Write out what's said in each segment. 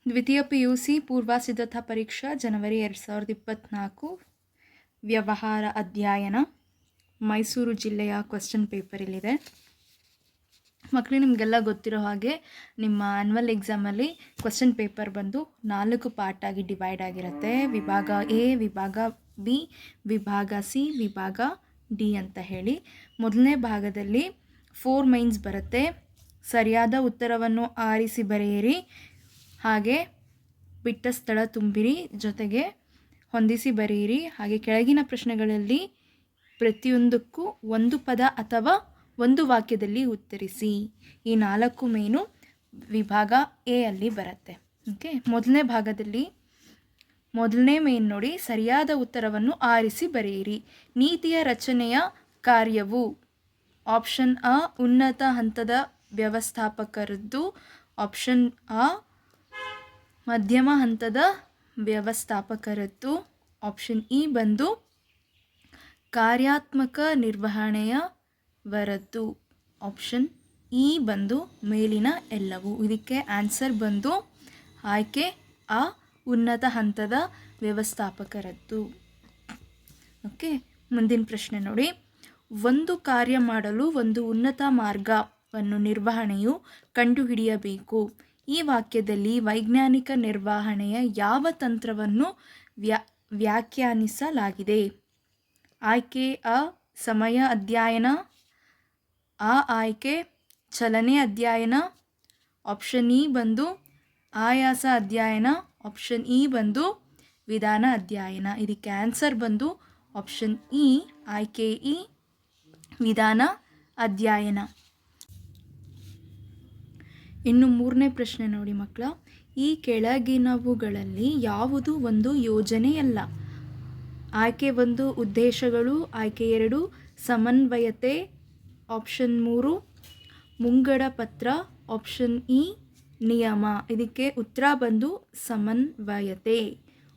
ದ್ವಿತೀಯ PUC ಪೂರ್ವಸಿದ್ಧತಾ ಪರೀಕ್ಷಾ ಜನವರಿ 2024 ವ್ಯವಹಾರ ಅಧ್ಯಯನ ಮೈಸೂರು ಜಿಲ್ಲೆಯ ಕ್ವೆಶ್ಚನ್ ಪೇಪರ್ ಇಲ್ಲಿದೆ. ಮಕ್ಕಳು ನಿಮಗೆಲ್ಲ ಗೊತ್ತಿರೋ ಹಾಗೆ ನಿಮ್ಮ ಆ್ಯನ್ಯುವಲ್ ಎಕ್ಸಾಮಲ್ಲಿ ಕ್ವೆಶ್ಚನ್ ಪೇಪರ್ ಬಂದು 4 ಪಾರ್ಟ್ ಆಗಿ ಡಿವೈಡ್ ಆಗಿರುತ್ತೆ. ವಿಭಾಗ ಎ, ವಿಭಾಗ ಬಿ, ವಿಭಾಗ ಸಿ, ವಿಭಾಗ ಡಿ ಅಂತ ಹೇಳಿ. ಮೊದಲನೇ ಭಾಗದಲ್ಲಿ 4 ಮೈನ್ಸ್ ಬರುತ್ತೆ. ಸರಿಯಾದ ಉತ್ತರವನ್ನು ಆರಿಸಿ ಬರೆಯಿರಿ, ಹಾಗೆ ಬಿಟ್ಟ ಸ್ಥಳ ತುಂಬಿರಿ, ಜೊತೆಗೆ ಹೊಂದಿಸಿ ಬರೆಯಿರಿ. ಹಾಗೆ ಕೆಳಗಿನ ಪ್ರಶ್ನೆಗಳಲ್ಲಿ ಪ್ರತಿಯೊಂದಕ್ಕೂ ಒಂದು ಪದ ಅಥವಾ ಒಂದು ವಾಕ್ಯದಲ್ಲಿ ಉತ್ತರಿಸಿ. ಈ 4 ಮೇನು ವಿಭಾಗ ಎ ಅಲ್ಲಿ ಬರುತ್ತೆ. ಓಕೆ, ಮೊದಲನೇ ಭಾಗದಲ್ಲಿ ಮೊದಲನೇ ಮೇನ್ ನೋಡಿ, ಸರಿಯಾದ ಉತ್ತರವನ್ನು ಆರಿಸಿ ಬರೆಯಿರಿ. ನೀತಿಯ ರಚನೆಯ ಕಾರ್ಯವು ಆಪ್ಷನ್ ಅ ಉನ್ನತ ಹಂತದ ವ್ಯವಸ್ಥಾಪಕರದ್ದು, ಆಪ್ಷನ್ ಅ ಮಧ್ಯಮ ಹಂತದ ವ್ಯವಸ್ಥಾಪಕರದ್ದು, ಆಪ್ಷನ್ ಇ ಬಂದು ಕಾರ್ಯಾತ್ಮಕ ನಿರ್ವಹಣೆಯ ವರದ್ದು, ಆಪ್ಷನ್ ಇ ಬಂದು ಮೇಲಿನ ಎಲ್ಲವೂ. ಇದಕ್ಕೆ ಆನ್ಸರ್ ಬಂದು ಆಯ್ಕೆ ಆ ಉನ್ನತ ಹಂತದ ವ್ಯವಸ್ಥಾಪಕರದ್ದು. ಓಕೆ, ಮುಂದಿನ ಪ್ರಶ್ನೆ ನೋಡಿ. ಒಂದು ಕಾರ್ಯ ಮಾಡಲು ಒಂದು ಉನ್ನತ ಮಾರ್ಗವನ್ನು ನಿರ್ವಹಣೆಯು ಕಂಡುಹಿಡಿಯಬೇಕು. ಈ ವಾಕ್ಯದಲ್ಲಿ ವೈಜ್ಞಾನಿಕ ನಿರ್ವಹಣೆಯ ಯಾವ ತಂತ್ರವನ್ನು ವ್ಯಾಖ್ಯಾನಿಸಲಾಗಿದೆ? ಆಯ್ಕೆ ಅ ಸಮಯ ಅಧ್ಯಯನ, ಆ ಆಯ್ಕೆ ಚಲನೆ ಅಧ್ಯಯನ, ಆಪ್ಷನ್ ಇ ಬಂದು ಆಯಾಸ ಅಧ್ಯಯನ, ಆಪ್ಷನ್ ಇ ಬಂದು ವಿಧಾನ ಅಧ್ಯಯನ. ಇದಕ್ಕೆ ಆನ್ಸರ್ ಬಂದು ಆಪ್ಷನ್ ಇ ಆಯ್ಕೆ ಇ ವಿಧಾನ ಅಧ್ಯಯನ. ಇನ್ನು ಮೂರನೇ ಪ್ರಶ್ನೆ ನೋಡಿ ಮಕ್ಕಳ. ಈ ಕೆಳಗಿನವುಗಳಲ್ಲಿ ಯಾವುದು ಒಂದು ಯೋಜನೆಯಲ್ಲ? ಆಯ್ಕೆ 1 ಉದ್ದೇಶಗಳು, ಆಯ್ಕೆ 2 ಸಮನ್ವಯತೆ, ಆಪ್ಷನ್ 3 ಮುಂಗಡ ಪತ್ರ, ಆಪ್ಷನ್ ಇ ನಿಯಮ. ಇದಕ್ಕೆ ಉತ್ತರ ಬಂದು ಸಮನ್ವಯತೆ,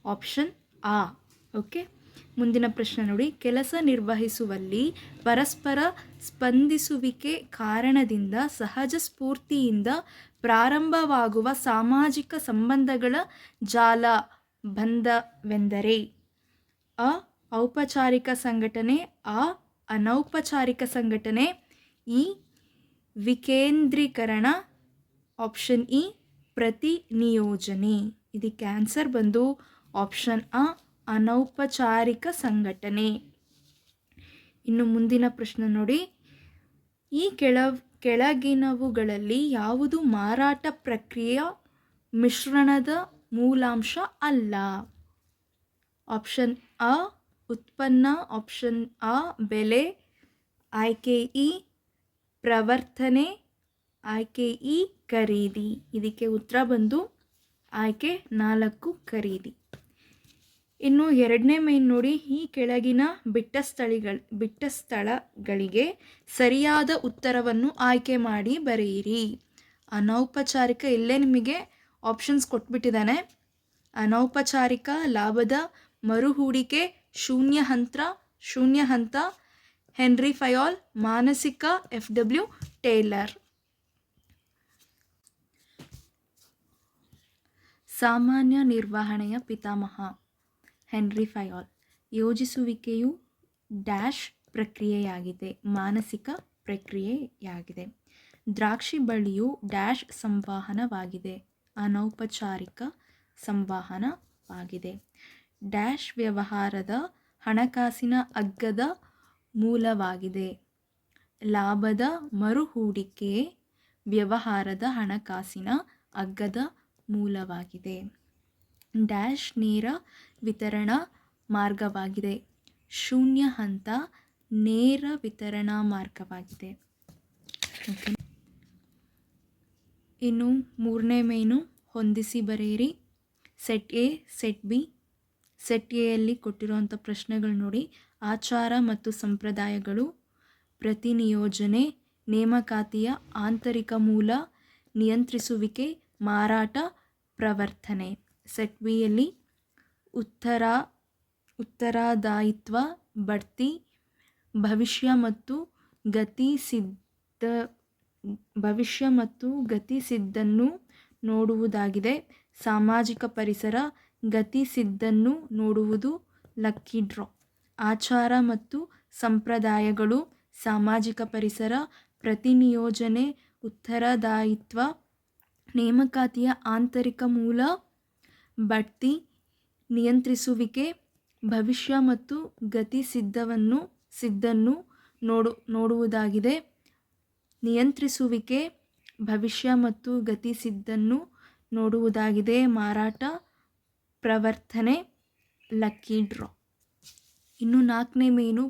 ಆಪ್ಷನ್ ಆ. ಓಕೆ, ಮುಂದಿನ ಪ್ರಶ್ನೆ ನೋಡಿ. ಕೆಲಸ ನಿರ್ವಹಿಸುವಲ್ಲಿ ಪರಸ್ಪರ ಸ್ಪಂದಿಸುವಿಕೆ ಕಾರಣದಿಂದ ಸಹಜ ಸ್ಫೂರ್ತಿಯಿಂದ ಪ್ರಾರಂಭವಾಗುವ ಸಾಮಾಜಿಕ ಸಂಬಂಧಗಳ ಜಾಲ ಬಂಧವೆಂದರೆ? ಅ ಔಪಚಾರಿಕ ಸಂಘಟನೆ, ಆ ಅನೌಪಚಾರಿಕ ಸಂಘಟನೆ, ಇ ವಿಕೇಂದ್ರೀಕರಣ, ಆಪ್ಷನ್ ಇ ಪ್ರತಿನಿಯೋಜನೆ. ಇದಕ್ಕೆ ಆನ್ಸರ್ ಬಂದು ಆಪ್ಷನ್ ಅ ಅನೌಪಚಾರಿಕ ಸಂಘಟನೆ. ಇನ್ನು ಮುಂದಿನ ಪ್ರಶ್ನೆ ನೋಡಿ. ಈ ಕೆಳಗಿನವುಗಳಲ್ಲಿ ಯಾವುದು ಮಾರಾಟ ಪ್ರಕ್ರಿಯೆಯ ಮಿಶ್ರಣದ ಮೂಲಾಂಶ ಅಲ್ಲ? ಆಪ್ಷನ್ ಅ ಉತ್ಪನ್ನ, ಆಪ್ಷನ್ ಅ ಬೆಲೆ, ಆಯ್ಕೆ ಇ ಪ್ರವರ್ತನೆ, ಆಯ್ಕೆ ಇ ಖರೀದಿ. ಇದಕ್ಕೆ ಉತ್ತರ ಬಂದು ಆಯ್ಕೆ 4 ಖರೀದಿ. ಇನ್ನು ಎರಡನೇ ಮೇನ್ ನೋಡಿ. ಈ ಕೆಳಗಿನ ಬಿಟ್ಟ ಸ್ಥಳಗಳಿಗೆ ಸರಿಯಾದ ಉತ್ತರವನ್ನು ಆಯ್ಕೆ ಮಾಡಿ ಬರೆಯಿರಿ. ಅನೌಪಚಾರಿಕ, ಇಲ್ಲೇ ನಿಮಗೆ ಆಪ್ಷನ್ಸ್ ಕೊಟ್ಬಿಟ್ಟಿದ್ದಾನೆ. ಅನೌಪಚಾರಿಕ ಲಾಭದ ಮರುಹೂಡಿಕೆ, ಶೂನ್ಯ ಹಂತ ಹೆನ್ರಿ ಫಯಾಲ್, ಮಾನಸಿಕ FW ಟೇಲರ್. ಸಾಮಾನ್ಯ ನಿರ್ವಹಣೆಯ ಪಿತಾಮಹ ಹೆನ್ರಿ ಫಯಾಲ್. ಯೋಜಿಸುವಿಕೆಯು ಡ್ಯಾಶ್ ಪ್ರಕ್ರಿಯೆಯಾಗಿದೆ, ಮಾನಸಿಕ ಪ್ರಕ್ರಿಯೆಯಾಗಿದೆ. ದ್ರಾಕ್ಷಿ ಬಳ್ಳಿಯು ಡ್ಯಾಶ್ ಸಂವಹನವಾಗಿದೆ, ಅನೌಪಚಾರಿಕ ಸಂವಹನವಾಗಿದೆ. ಡ್ಯಾಶ್ ವ್ಯವಹಾರದ ಹಣಕಾಸಿನ ಅಗ್ಗದ ಮೂಲವಾಗಿದೆ, ಲಾಭದ ಮರುಹೂಡಿಕೆ ವ್ಯವಹಾರದ ಹಣಕಾಸಿನ ಅಗ್ಗದ ಮೂಲವಾಗಿದೆ. ಡ್ಯಾಶ್ ನೇರ ವಿತರಣಾ ಮಾರ್ಗವಾಗಿದೆ, ಶೂನ್ಯ ಹಂತ ನೇರ ವಿತರಣಾ ಮಾರ್ಗವಾಗಿದೆ. ಇನ್ನು ಮೂರನೇ ಮೇನು ಹೊಂದಿಸಿ ಬರೆಯಿರಿ. Set A, set B. Set ಎಯಲ್ಲಿ ಕೊಟ್ಟಿರುವಂಥ ಪ್ರಶ್ನೆಗಳು ನೋಡಿ. ಆಚಾರ ಮತ್ತು ಸಂಪ್ರದಾಯಗಳು, ಪ್ರತಿನಿಯೋಜನೆ, ನೇಮಕಾತಿಯ ಆಂತರಿಕ ಮೂಲ, ನಿಯಂತ್ರಿಸುವಿಕೆ, ಮಾರಾಟ, ಪ್ರವರ್ತನೆ. ಸೆಟ್ ಬಿಯಲ್ಲಿ ಉತ್ತರದಾಯಿತ್ವ, ಬಡ್ತಿ, ಭವಿಷ್ಯ ಮತ್ತು ಗತಿಸಿದ್ದನ್ನು ನೋಡುವುದಾಗಿದೆ. ಸಾಮಾಜಿಕ ಪರಿಸರ ಗತಿಸಿದ್ದನ್ನು ನೋಡುವುದು ಲಕ್ಕಿ ಡ್ರಾ. ಆಚಾರ ಮತ್ತು ಸಂಪ್ರದಾಯಗಳು, ಸಾಮಾಜಿಕ ಪರಿಸರ, ಪ್ರತಿನಿಯೋಜನೆ, ಉತ್ತರದಾಯಿತ್ವ, ನೇಮಕಾತಿಯ ಆಂತರಿಕ ಮೂಲ, ಬಡ್ತಿ, ನಿಯಂತ್ರಿಸುವಿಕೆ, ಭವಿಷ್ಯ ಮತ್ತು ಸಿದ್ದನ್ನು ನೋಡುವುದಾಗಿದೆ. ನಿಯಂತ್ರಿಸುವಿಕೆ, ಭವಿಷ್ಯ ಮತ್ತು ಸಿದ್ದನ್ನು ನೋಡುವುದಾಗಿದೆ. ಮಾರಾಟ, ಪ್ರವರ್ತನೆ, ಲಕ್ಕಿ ಡ್ರಾ. ಇನ್ನು 4ನೇ ಮೇನು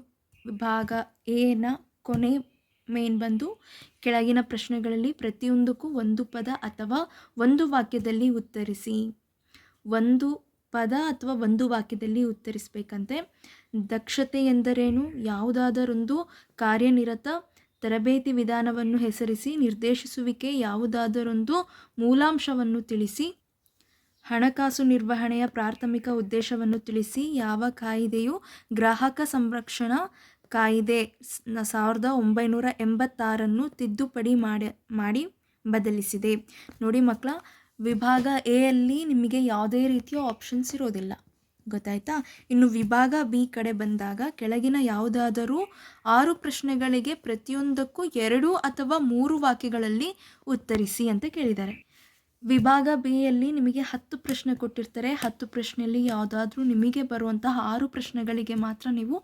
ಭಾಗ ಎನ ಕೊನೆ ಮೇನ್ ಬಂದು ಕೆಳಗಿನ ಪ್ರಶ್ನೆಗಳಲ್ಲಿ ಪ್ರತಿಯೊಂದಕ್ಕೂ ಒಂದು ಪದ ಅಥವಾ ಒಂದು ವಾಕ್ಯದಲ್ಲಿ ಉತ್ತರಿಸಿ. ಒಂದು ಪದ ಅಥವಾ ಒಂದು ವಾಕ್ಯದಲ್ಲಿ ಉತ್ತರಿಸಬೇಕಂತೆ. ದಕ್ಷತೆ ಎಂದರೇನು? ಯಾವುದಾದರೊಂದು ಕಾರ್ಯನಿರತ ತರಬೇತಿ ವಿಧಾನವನ್ನು ಹೆಸರಿಸಿ. ನಿರ್ದೇಶಿಸುವಿಕೆ, ಯಾವುದಾದರೊಂದು ಮೂಲಾಂಶವನ್ನು ತಿಳಿಸಿ. ಹಣಕಾಸು ನಿರ್ವಹಣೆಯ ಪ್ರಾಥಮಿಕ ಉದ್ದೇಶವನ್ನು ತಿಳಿಸಿ. ಯಾವ ಕಾಯಿದೆಯು ಗ್ರಾಹಕ ಸಂರಕ್ಷಣಾ ಕಾಯಿದೆ 1986 ತಿದ್ದುಪಡಿ ಮಾಡಿ ಬದಲಿಸಿದೆ? ನೋಡಿ ಮಕ್ಕಳ, ವಿಭಾಗ ಎ ಅಲ್ಲಿ ನಿಮಗೆ ಯಾವುದೇ ರೀತಿಯ ಆಪ್ಷನ್ಸ್ ಇರೋದಿಲ್ಲ, ಗೊತ್ತಾಯ್ತಾ? ಇನ್ನು ವಿಭಾಗ ಬಿ ಕಡೆ ಬಂದಾಗ ಕೆಳಗಿನ ಯಾವುದಾದರೂ 6 ಪ್ರಶ್ನೆಗಳಿಗೆ ಪ್ರತಿಯೊಂದಕ್ಕೂ 2 ಅಥವಾ 3 ವಾಕ್ಯಗಳಲ್ಲಿ ಉತ್ತರಿಸಿ ಅಂತ ಕೇಳಿದ್ದಾರೆ. ವಿಭಾಗ ಬಿಯಲ್ಲಿ ನಿಮಗೆ 10 ಪ್ರಶ್ನೆ ಕೊಟ್ಟಿರ್ತಾರೆ. 10 ಪ್ರಶ್ನೆಯಲ್ಲಿ ಯಾವುದಾದ್ರೂ ನಿಮಗೆ ಬರುವಂತಹ 6 ಪ್ರಶ್ನೆಗಳಿಗೆ ಮಾತ್ರ ನೀವು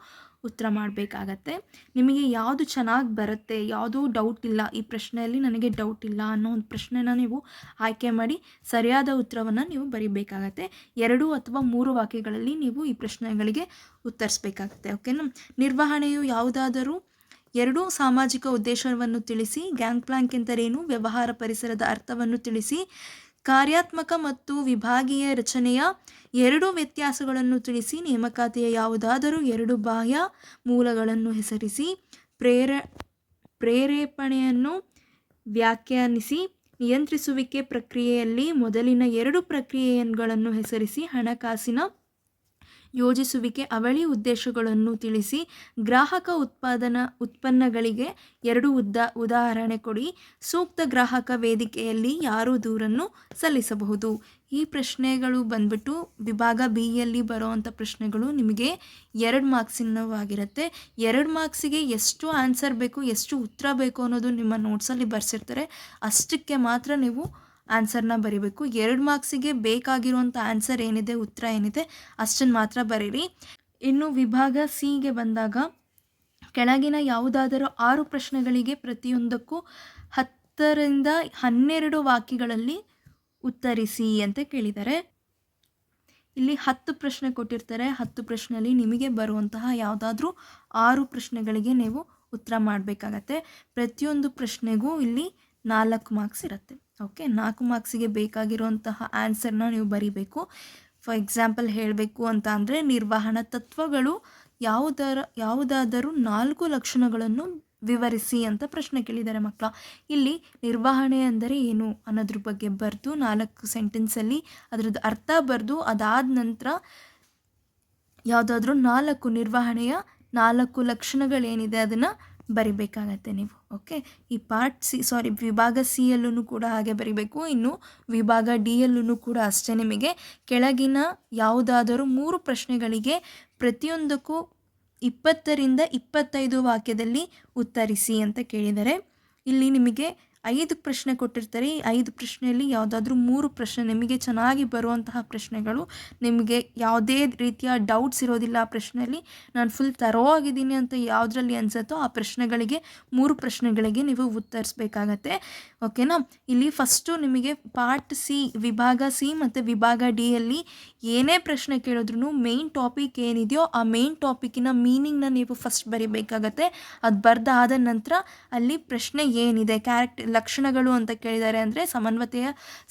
ಉತ್ತರ ಮಾಡಬೇಕಾಗತ್ತೆ. ನಿಮಗೆ ಯಾವುದು ಚೆನ್ನಾಗಿ ಬರುತ್ತೆ, ಯಾವುದೂ ಡೌಟ್ ಇಲ್ಲ, ಈ ಪ್ರಶ್ನೆಯಲ್ಲಿ ನನಗೆ ಡೌಟ್ ಇಲ್ಲ ಅನ್ನೋ ಒಂದು ಪ್ರಶ್ನೆನ ನೀವು ಆಯ್ಕೆ ಮಾಡಿ ಸರಿಯಾದ ಉತ್ತರವನ್ನು ನೀವು ಬರೀಬೇಕಾಗತ್ತೆ. 2 ಅಥವಾ 3 ವಾಕ್ಯಗಳಲ್ಲಿ ನೀವು ಈ ಪ್ರಶ್ನೆಗಳಿಗೆ ಉತ್ತರಿಸಬೇಕಾಗತ್ತೆ. ಓಕೆನಾ? ನಿರ್ವಹಣೆಯು ಯಾವುದಾದರೂ 2 ಸಾಮಾಜಿಕ ಉದ್ದೇಶವನ್ನು ತಿಳಿಸಿ. ಗ್ಯಾಂಗ್ ಪ್ಲಾಂಕ್ ಎಂದರೇನು? ವ್ಯವಹಾರ ಪರಿಸರದ ಅರ್ಥವನ್ನು ತಿಳಿಸಿ. ಕಾರ್ಯಾತ್ಮಕ ಮತ್ತು ವಿಭಾಗೀಯ ರಚನೆಯ 2 ವ್ಯತ್ಯಾಸಗಳನ್ನು ತಿಳಿಸಿ. ನೇಮಕಾತಿಯ ಯಾವುದಾದರೂ 2 ಬಾಹ್ಯ ಮೂಲಗಳನ್ನು ಹೆಸರಿಸಿ. ಪ್ರೇರೇಪಣೆಯನ್ನು ವ್ಯಾಖ್ಯಾನಿಸಿ. ನಿಯಂತ್ರಿಸುವಿಕೆ ಪ್ರಕ್ರಿಯೆಯಲ್ಲಿ ಮೊದಲಿನ 2 ಪ್ರಕ್ರಿಯೆಗಳನ್ನು ಹೆಸರಿಸಿ. ಹಣಕಾಸಿನ ಯೋಜಿಸುವಿಕೆ ಅವಳಿ ಉದ್ದೇಶಗಳನ್ನು ತಿಳಿಸಿ. ಗ್ರಾಹಕ ಉತ್ಪನ್ನಗಳಿಗೆ 2 ಉದಾಹರಣೆ ಕೊಡಿ. ಸೂಕ್ತ ಗ್ರಾಹಕ ವೇದಿಕೆಯಲ್ಲಿ ಯಾರು ದೂರನ್ನು ಸಲ್ಲಿಸಬಹುದು? ಈ ಪ್ರಶ್ನೆಗಳು ಬಂದ್ಬಿಟ್ಟು ವಿಭಾಗ ಬಿಯಲ್ಲಿ ಬರೋವಂಥ ಪ್ರಶ್ನೆಗಳು ನಿಮಗೆ 2 ಮಾರ್ಕ್ಸಿನವಾಗಿರುತ್ತೆ. 2 ಮಾರ್ಕ್ಸಿಗೆ ಎಷ್ಟು ಆನ್ಸರ್ ಬೇಕು, ಎಷ್ಟು ಉತ್ತರ ಬೇಕು ಅನ್ನೋದು ನಿಮ್ಮ ನೋಟ್ಸಲ್ಲಿ ಬರ್ಸಿರ್ತಾರೆ. ಅಷ್ಟಕ್ಕೆ ಮಾತ್ರ ನೀವು ಆನ್ಸರ್ನ ಬರೀಬೇಕು. 2 ಮಾರ್ಕ್ಸಿಗೆ ಬೇಕಾಗಿರುವಂಥ ಆನ್ಸರ್ ಏನಿದೆ, ಉತ್ತರ ಏನಿದೆ ಅಷ್ಟನ್ನು ಮಾತ್ರ ಬರೀರಿ. ಇನ್ನು ವಿಭಾಗ ಸಿಗೆ ಬಂದಾಗ ಕೆಳಗಿನ ಯಾವುದಾದರೂ 6 ಪ್ರಶ್ನೆಗಳಿಗೆ ಪ್ರತಿಯೊಂದಕ್ಕೂ 10 ರಿಂದ 12 ವಾಕ್ಯಗಳಲ್ಲಿ ಉತ್ತರಿಸಿ ಅಂತ ಕೇಳಿದ್ದಾರೆ. ಇಲ್ಲಿ 10 ಪ್ರಶ್ನೆ ಕೊಟ್ಟಿರ್ತಾರೆ. 10 ಪ್ರಶ್ನೆಯಲ್ಲಿ ನಿಮಗೆ ಬರುವಂತಹ ಯಾವುದಾದ್ರೂ 6 ಪ್ರಶ್ನೆಗಳಿಗೆ ನೀವು ಉತ್ತರ ಮಾಡಬೇಕಾಗತ್ತೆ. ಪ್ರತಿಯೊಂದು ಪ್ರಶ್ನೆಗೂ ಇಲ್ಲಿ 4 ಮಾರ್ಕ್ಸ್ ಇರುತ್ತೆ. ಓಕೆ, 4 ಮಾರ್ಕ್ಸಿಗೆ ಬೇಕಾಗಿರುವಂತಹ ಆನ್ಸರ್ನ ನೀವು ಬರೀಬೇಕು. ಫಾರ್ ಎಕ್ಸಾಂಪಲ್ ಹೇಳಬೇಕು ಅಂತ ಅಂದರೆ, ನಿರ್ವಹಣಾ ತತ್ವಗಳು ಯಾವುದಾದರೂ 4 ಲಕ್ಷಣಗಳನ್ನು ವಿವರಿಸಿ ಅಂತ ಪ್ರಶ್ನೆ ಕೇಳಿದ್ದಾರೆ ಮಕ್ಕಳ. ಇಲ್ಲಿ ನಿರ್ವಹಣೆ ಅಂದರೆ ಏನು ಅನ್ನೋದ್ರ ಬಗ್ಗೆ ಬರೆದು 4 ಸೆಂಟೆನ್ಸಲ್ಲಿ ಅದರದ್ದು ಅರ್ಥ ಬರೆದು ಅದಾದ ನಂತರ ಯಾವುದಾದ್ರೂ 4 ನಿರ್ವಹಣೆಯ 4 ಲಕ್ಷಣಗಳೇನಿದೆ ಅದನ್ನು ಬರಿಬೇಕಾಗತ್ತೆ ನೀವು. ಓಕೆ, ಈ ವಿಭಾಗ ಸಿ ಯಲ್ಲೂ ಕೂಡ ಹಾಗೆ ಬರಿಬೇಕು. ಇನ್ನು ವಿಭಾಗ ಡಿ ಯಲ್ಲೂ ಕೂಡ ಅಷ್ಟೇ. ನಿಮಗೆ ಕೆಳಗಿನ ಯಾವುದಾದರೂ 3 ಪ್ರಶ್ನೆಗಳಿಗೆ ಪ್ರತಿಯೊಂದಕ್ಕೂ 20 ರಿಂದ 25 ವಾಕ್ಯದಲ್ಲಿ ಉತ್ತರಿಸಿ ಅಂತ ಕೇಳಿದರೆ, ಇಲ್ಲಿ ನಿಮಗೆ 5 ಪ್ರಶ್ನೆ ಕೊಟ್ಟಿರ್ತಾರೆ. ಈ 5 ಪ್ರಶ್ನೆಯಲ್ಲಿ ಯಾವುದಾದ್ರೂ 3 ಪ್ರಶ್ನೆ ನಿಮಗೆ ಚೆನ್ನಾಗಿ ಬರುವಂತಹ ಪ್ರಶ್ನೆಗಳು, ನಿಮಗೆ ಯಾವುದೇ ರೀತಿಯ ಡೌಟ್ಸ್ ಇರೋದಿಲ್ಲ ಆ ಪ್ರಶ್ನೆಯಲ್ಲಿ, ನಾನು ಫುಲ್ ತರೋ ಆಗಿದ್ದೀನಿ ಅಂತ ಯಾವುದರಲ್ಲಿ ಅನಿಸುತ್ತೋ ಆ ಪ್ರಶ್ನೆಗಳಿಗೆ 3 ಪ್ರಶ್ನೆಗಳಿಗೆ ನೀವು ಉತ್ತರಿಸಬೇಕಾಗತ್ತೆ. ಓಕೆನಾ? ಇಲ್ಲಿ ಫಸ್ಟು ನಿಮಗೆ ಪಾರ್ಟ್ ಸಿ, ವಿಭಾಗ ಸಿ ಮತ್ತು ವಿಭಾಗ ಡಿಯಲ್ಲಿ ಏನೇ ಪ್ರಶ್ನೆ ಕೇಳಿದ್ರೂ ಮೇನ್ ಟಾಪಿಕ್ ಏನಿದೆಯೋ ಆ ಮೇನ್ ಟಾಪಿಕ್ಕಿನ ಮೀನಿಂಗ್ನ ನೀವು ಫಸ್ಟ್ ಬರೀಬೇಕಾಗತ್ತೆ. ಅದು ಬರೆದಾದ ನಂತರ ಅಲ್ಲಿ ಪ್ರಶ್ನೆ ಏನಿದೆ, ಲಕ್ಷಣಗಳು ಅಂತ ಕೇಳಿದ್ದಾರೆ ಅಂದರೆ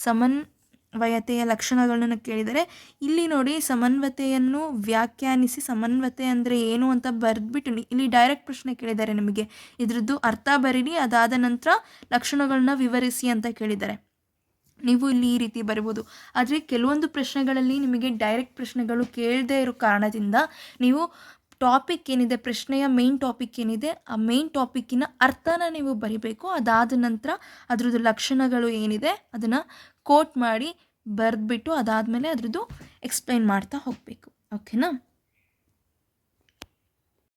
ಸಮನ್ವಯತೆಯ ಲಕ್ಷಣಗಳನ್ನು ಕೇಳಿದರೆ, ಇಲ್ಲಿ ನೋಡಿ ಸಮನ್ವಯತೆಯನ್ನು ವ್ಯಾಖ್ಯಾನಿಸಿ. ಸಮನ್ವಯತೆ ಅಂದರೆ ಏನು ಅಂತ ಬರೆದ್ಬಿಟ್ಟು ಇಲ್ಲಿ ಡೈರೆಕ್ಟ್ ಪ್ರಶ್ನೆ ಕೇಳಿದ್ದಾರೆ ನಿಮಗೆ, ಇದ್ರದ್ದು ಅರ್ಥ ಬರೀರಿ, ಅದಾದ ನಂತರ ಲಕ್ಷಣಗಳನ್ನ ವಿವರಿಸಿ ಅಂತ ಕೇಳಿದ್ದಾರೆ. ನೀವು ಇಲ್ಲಿ ಈ ರೀತಿ ಬರಿಬೋದು. ಆದರೆ ಕೆಲವೊಂದು ಪ್ರಶ್ನೆಗಳಲ್ಲಿ ನಿಮಗೆ ಡೈರೆಕ್ಟ್ ಪ್ರಶ್ನೆಗಳು ಕೇಳದೇ ಇರೋ ಕಾರಣದಿಂದ ನೀವು ಟಾಪಿಕ್ ಏನಿದೆ, ಪ್ರಶ್ನೆಯ ಮೇನ್ ಟಾಪಿಕ್ ಏನಿದೆ ಆ ಮೇನ್ ಟಾಪಿಕ್ಕಿನ ಅರ್ಥನ ನೀವು ಬರಿಬೇಕು. ಅದಾದ ನಂತರ ಅದರದ್ದು ಲಕ್ಷಣಗಳು ಏನಿದೆ ಅದನ್ನು ಕೋಟ್ ಮಾಡಿ ಬರೆದ್ಬಿಟ್ಟು ಅದಾದಮೇಲೆ ಅದ್ರದ್ದು ಎಕ್ಸ್ಪ್ಲೈನ್ ಮಾಡ್ತಾ ಹೋಗಬೇಕು. ಓಕೆನಾ?